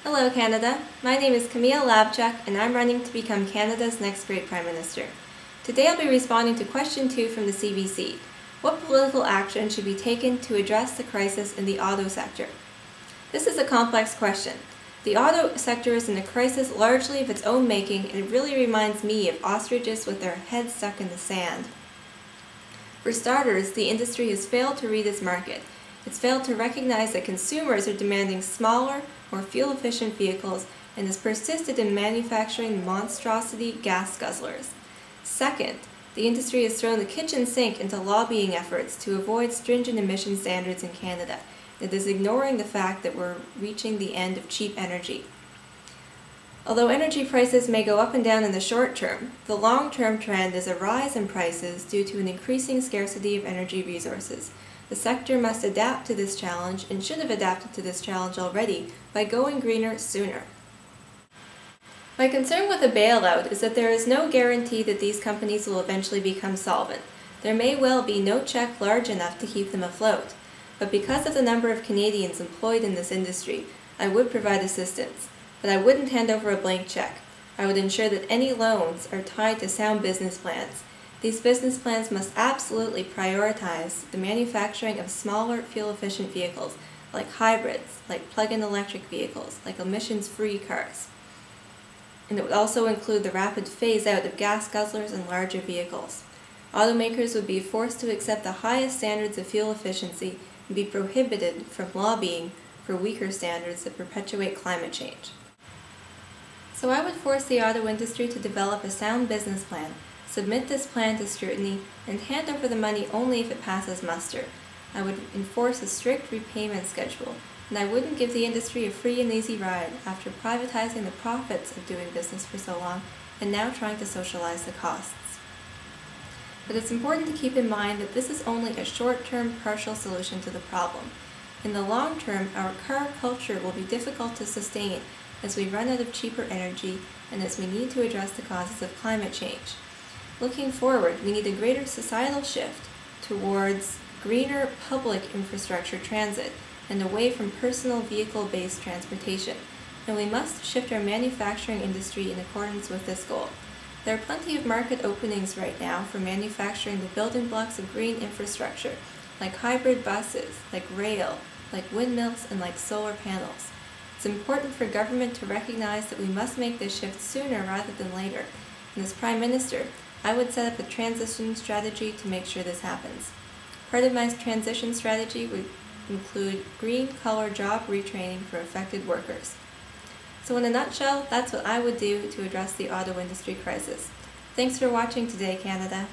Hello Canada, my name is Camille Labchuk and I'm running to become Canada's next great Prime Minister. Today I'll be responding to question 2 from the CBC. What political action should be taken to address the crisis in the auto sector? This is a complex question. The auto sector is in a crisis largely of its own making, and it really reminds me of ostriches with their heads stuck in the sand. For starters, the industry has failed to read its market. It's failed to recognize that consumers are demanding smaller, more fuel-efficient vehicles, and has persisted in manufacturing monstrosity gas guzzlers. Second, the industry has thrown the kitchen sink into lobbying efforts to avoid stringent emission standards in Canada. It is ignoring the fact that we're reaching the end of cheap energy. Although energy prices may go up and down in the short term, the long-term trend is a rise in prices due to an increasing scarcity of energy resources. The sector must adapt to this challenge and should have adapted to this challenge already by going greener sooner. My concern with a bailout is that there is no guarantee that these companies will eventually become solvent. There may well be no cheque large enough to keep them afloat. But because of the number of Canadians employed in this industry, I would provide assistance. But I wouldn't hand over a blank cheque. I would ensure that any loans are tied to sound business plans. These business plans must absolutely prioritize the manufacturing of smaller, fuel-efficient vehicles, like hybrids, like plug-in electric vehicles, like emissions-free cars. And it would also include the rapid phase-out of gas guzzlers and larger vehicles. Automakers would be forced to accept the highest standards of fuel efficiency and be prohibited from lobbying for weaker standards that perpetuate climate change. So I would force the auto industry to develop a sound business plan, submit this plan to scrutiny, and hand over the money only if it passes muster. I would enforce a strict repayment schedule, and I wouldn't give the industry a free and easy ride after privatizing the profits of doing business for so long and now trying to socialize the costs. But it's important to keep in mind that this is only a short-term partial solution to the problem. In the long term, our car culture will be difficult to sustain as we run out of cheaper energy and as we need to address the causes of climate change. Looking forward, we need a greater societal shift towards greener public infrastructure transit and away from personal vehicle-based transportation, and we must shift our manufacturing industry in accordance with this goal. There are plenty of market openings right now for manufacturing the building blocks of green infrastructure, like hybrid buses, like rail, like windmills, and like solar panels. It's important for government to recognize that we must make this shift sooner rather than later, and as Prime Minister, I would set up a transition strategy to make sure this happens. Part of my transition strategy would include green-collar job retraining for affected workers. So in a nutshell, that's what I would do to address the auto industry crisis. Thanks for watching today, Canada.